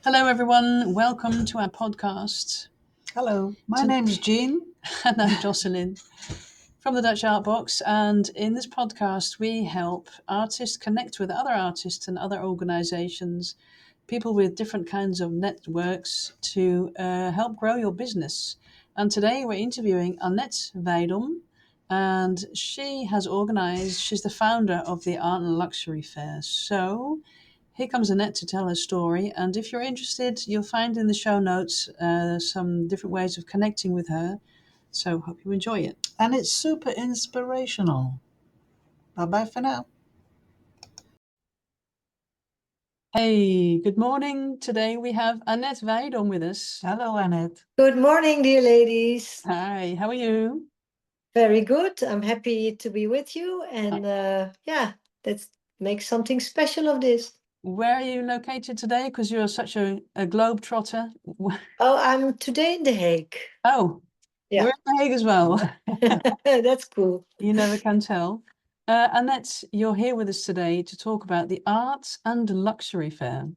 Hello, everyone. Welcome to our podcast. Hello, my name's Jean. And I'm Jocelyn from the Dutch Art Box. And in this podcast, we help artists connect with other artists and other organizations, people with different kinds of networks to help grow your business. And today we're interviewing Annette Wijdom. And she's the founder of the Art and Luxury Fair. So here comes Annette to tell her story. And if you're interested, you'll find in the show notes some different ways of connecting with her. So hope you enjoy it. And it's super inspirational. Bye-bye for now. Hey, good morning. Today we have Annette Wijdom with us. Hello, Annette. Good morning, dear ladies. Hi, how are you? Very good. I'm happy to be with you. And let's make something special of this. Where are you located today? Because you're such a globetrotter. Oh, I'm today in The Hague. Oh, Yeah. we're in The Hague as well. That's cool. You never can tell. Annette, you're here with us today to talk about the Arts and Luxury Fair.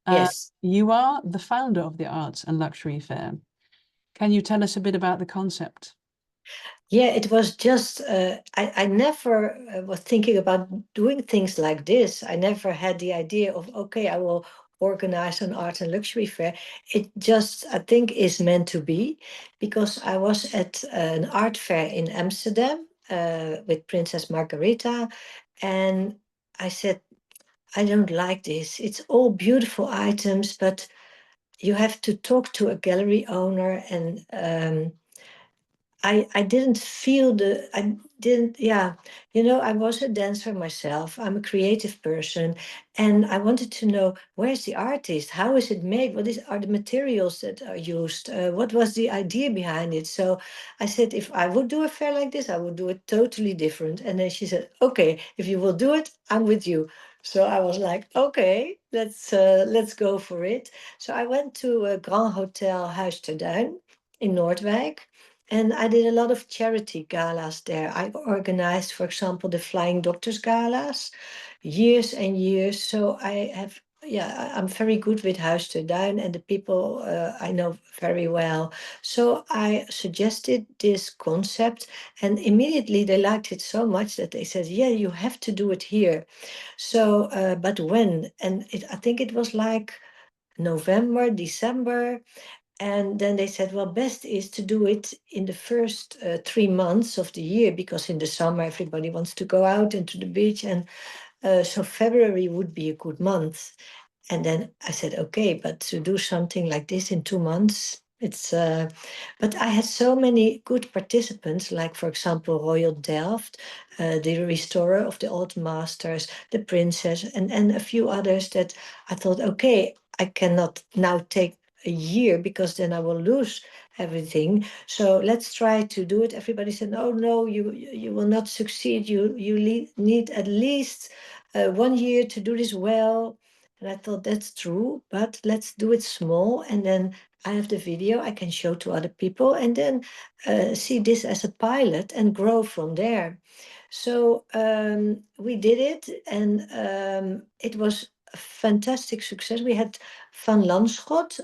Yes. You are the founder of the Arts and Luxury Fair. Can you tell us a bit about the concept? Yeah, it was just, I never was thinking about doing things like this. I never had the idea of, okay, I will organize an art and luxury fair. It just, I think, is meant to be because I was at an art fair in Amsterdam with Princess Margarita. And I said, I don't like this. It's all beautiful items, but you have to talk to a gallery owner and I didn't feel I didn't, yeah, I was a dancer myself. I'm a creative person, and I wanted to know where's the artist? How is it made? Are the materials that are used? What was the idea behind it? So I said, if I would do a fair like this, I would do it totally different. And then she said, okay, if you will do it, I'm with you. So I was like, okay, let's go for it. So I went to a Grand Hotel Huis Duin in Noordwijk. And I did a lot of charity galas there. I organized, for example, the Flying Doctors galas, years and years. So I'm very good with Huis ter Duin and the people I know very well. So I suggested this concept, and immediately they liked it so much that they said, "Yeah, you have to do it here." So, but when? And I think it was like November, December. And then they said, well, best is to do it in the first 3 months of the year, because in the summer everybody wants to go out into the beach. And so February would be a good month. And then I said, okay, but to do something like this in 2 months, but I had so many good participants, like, for example, Royal Delft, the restorer of the old masters, the princess, and a few others that I thought, okay, I cannot now take a year because then I will lose everything. So let's try to do it. Everybody said, oh no, you will not succeed. You need at least 1 year to do this well. And I thought that's true, but let's do it small. And then I have the video I can show to other people, and then see this as a pilot and grow from there. So we did it, and it was a fantastic success. We had Van Landschot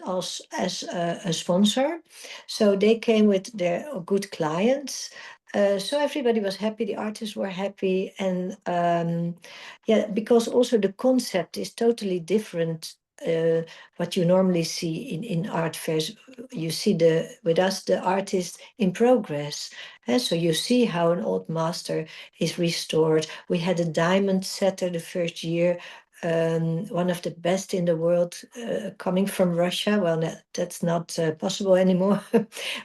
as a sponsor. So they came with their good clients. So everybody was happy, the artists were happy, and yeah, because also the concept is totally different. What you normally see in art fairs, you see with us the artist in progress. And so you see how an old master is restored. We had a diamond setter the first year, one of the best in the world, coming from Russia. Well, that's not possible anymore.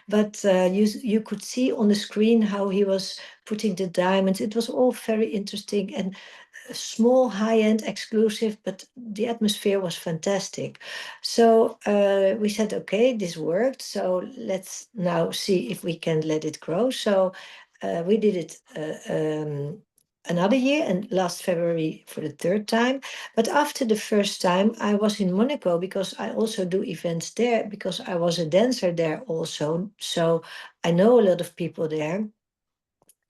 But you could see on the screen how he was putting the diamonds. It was all very interesting and small, high-end, exclusive, but the atmosphere was fantastic. So we said, okay, this worked. So let's now see if we can let it grow. So we did it another year, and last February for the third time. But after the first time, I was in Monaco because I also do events there, because I was a dancer there also. So I know a lot of people there.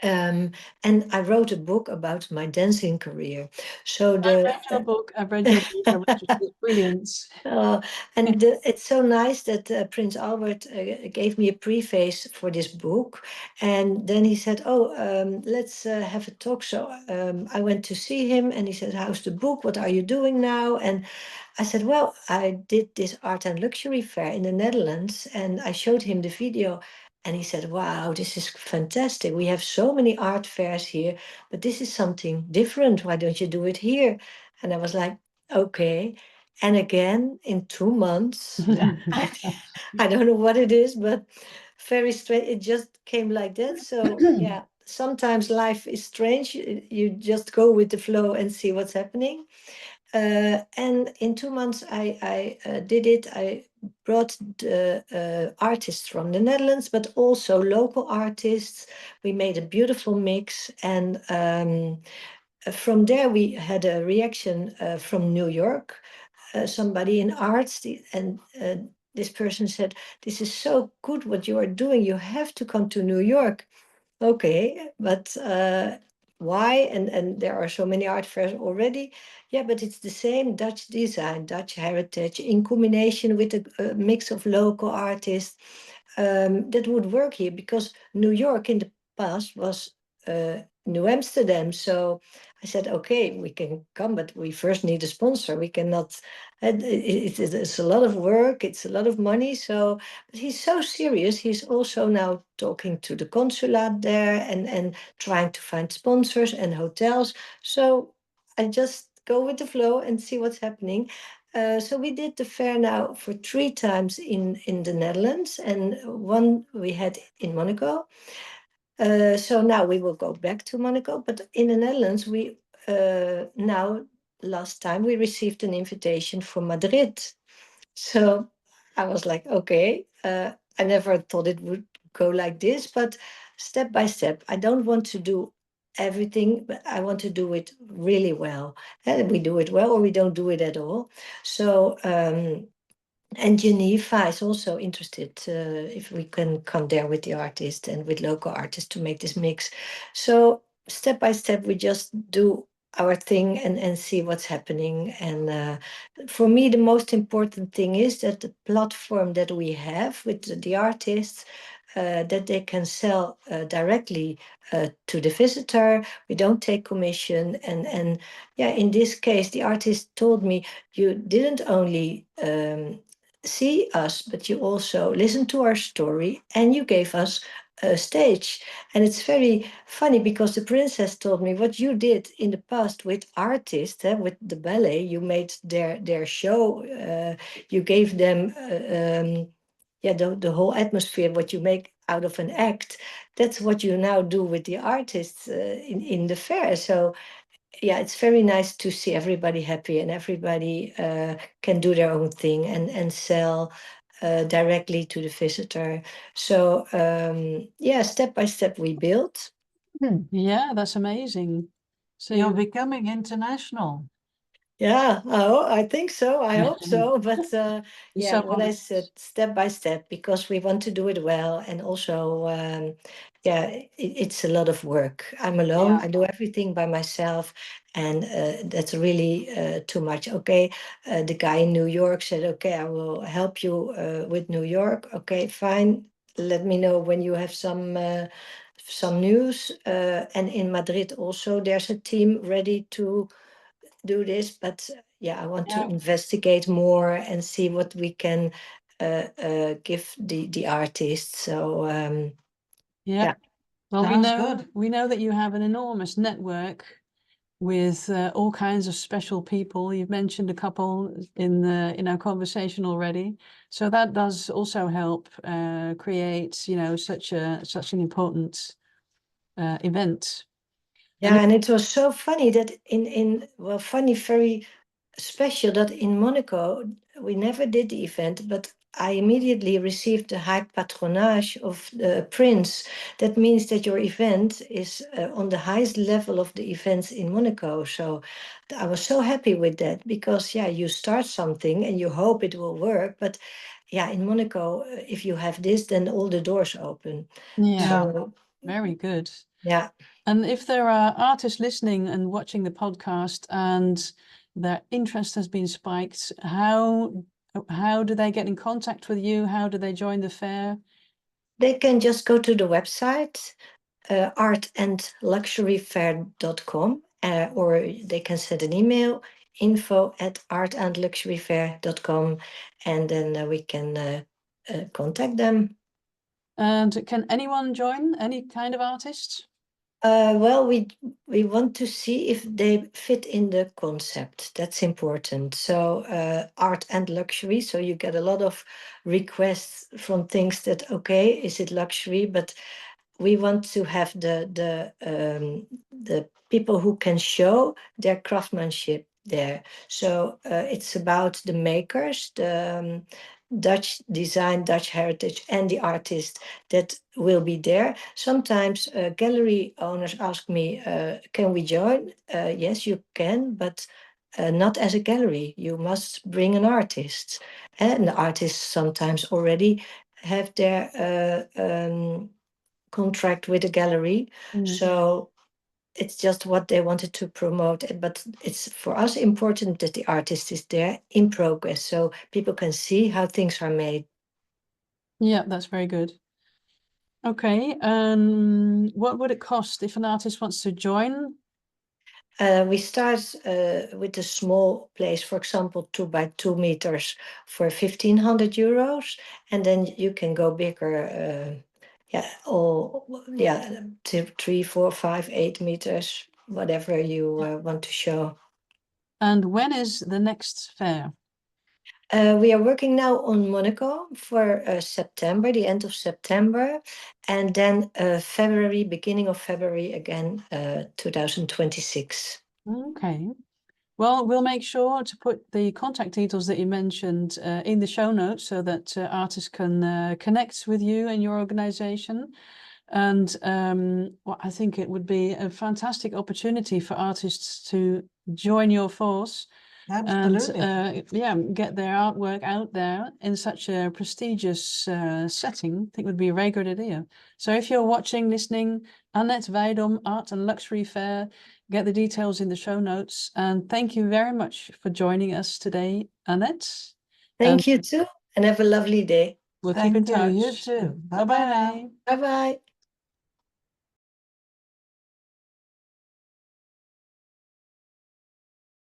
Um, and I wrote a book about my dancing career. So I read your book. I've read your book. I read it's brilliant. uh, it's so nice that Prince Albert gave me a preface for this book. And then he said, "Oh, let's have a talk." So I went to see him and he said, "How's the book? What are you doing now?" And I said, "Well, I did this art and luxury fair in the Netherlands." And I showed him the video. And he said, "Wow, this is fantastic. We have so many art fairs here, but this is something different. Why don't you do it here?" And I was like, "Okay." And again, in 2 months, I don't know what it is, but very strange. It just came like that. So, yeah, sometimes life is strange. You just go with the flow and see what's happening. And in 2 months, I did it. I brought the artists from the Netherlands, but also local artists. We made a beautiful mix. And from there, we had a reaction from New York, somebody in arts, and this person said, "This is so good what you are doing. You have to come to New York." Okay, but why? And there are so many art fairs already. Yeah, but it's the same Dutch design, Dutch heritage, in combination with a mix of local artists. That would work here because New York in the past was New Amsterdam. So I said, okay, we can come, but we first need a sponsor. We cannot. It's a lot of work. It's a lot of money. So but he's so serious. He's also now talking to the consulate there and trying to find sponsors and hotels. So I just go with the flow and see what's happening. So we did the fair now for 3 times in the Netherlands, and one we had in Monaco. So now we will go back to Monaco, but in the Netherlands, we now last time we received an invitation for Madrid. So I was like, okay, I never thought it would go like this, but step by step, I don't want to do everything, but I want to do it really well. And we do it well or we don't do it at all. So, and Geneva is also interested if we can come there with the artist and with local artists to make this mix. So step by step, we just do our thing and see what's happening. And for me, the most important thing is that the platform that we have with the artists, that they can sell directly to the visitor. We don't take commission. And yeah, in this case, the artist told me, "You didn't only see us, but you also listened to our story and you gave us a stage." And it's very funny because the princess told me what you did in the past with artists, with the ballet. You made their show. You gave them, yeah, the whole atmosphere. What you make out of an act. That's what you now do with the artists in the fair. So yeah, it's very nice to see everybody happy and everybody can do their own thing and sell directly to the visitor. So yeah, step by step we build. Yeah, that's amazing. So you're becoming international. Yeah, I think so. I hope so. But yeah, So what I said, step by step, because we want to do it well. And also, yeah, it's a lot of work. I'm alone. yeah, I do everything by myself. And that's really too much. Okay. The guy in New York said, okay, I will help you with New York. Okay, fine. Let me know when you have some news. And in Madrid also, there's a team ready to do this, but yeah, I want to yeah, investigate more and see what we can give the artists. So yeah. yeah, Well, Sounds good. we know that you have an enormous network with all kinds of special people. You've mentioned a couple in our conversation already, so that does also help create, such an important event. And yeah, and it was so funny that in well, funny, very special that in Monaco we never did the event, but I immediately received the high patronage of the prince. That means that your event is on the highest level of the events in Monaco. So I was so happy with that because yeah, you start something and you hope it will work, but yeah, in Monaco, if you have this, then all the doors open. yeah, So very good. Yeah. And if there are artists listening and watching the podcast and their interest has been spiked, how do they get in contact with you? How do they join the fair? They can just go to the website, artandluxuryfair.com, or they can send an email, info@artandluxuryfair.com, and then we can contact them. And can anyone join? Any kind of artist? Well, we want to see if they fit in the concept. That's important. So art and luxury. So you get a lot of requests from things that, okay, is it luxury? But we want to have the people who can show their craftsmanship there. So it's about the makers, the Dutch design, Dutch heritage, and the artist that will be there. Sometimes gallery owners ask me, can we join? Yes, you can, but not as a gallery. You must bring an artist. And the artists sometimes already have their contract with a gallery. So it's just what they wanted to promote. But it's for us important that the artist is there in progress so people can see how things are made. Yeah, that's very good. Okay, what would it cost if an artist wants to join? We start with a small place, for example, 2 by 2 meters for 1,500 euros, and then you can go bigger. To 3, 4, 5, 8 meters, whatever you want to show. And when is the next fair? We are working now on Monaco for September, the end of September, and then February, beginning of February again, 2026. Okay. Well, we'll make sure to put the contact details that you mentioned in the show notes so that artists can connect with you and your organization. And well, I think it would be a fantastic opportunity for artists to join your force. Absolutely. And get their artwork out there in such a prestigious setting. I think it would be a very good idea. So if you're watching, listening, Annette Wijdom, Art and Luxury Fair, get the details in the show notes. And thank you very much for joining us today, Annette. Thank you too, and have a lovely day. We'll keep in touch. You too. Bye-bye now. Bye bye.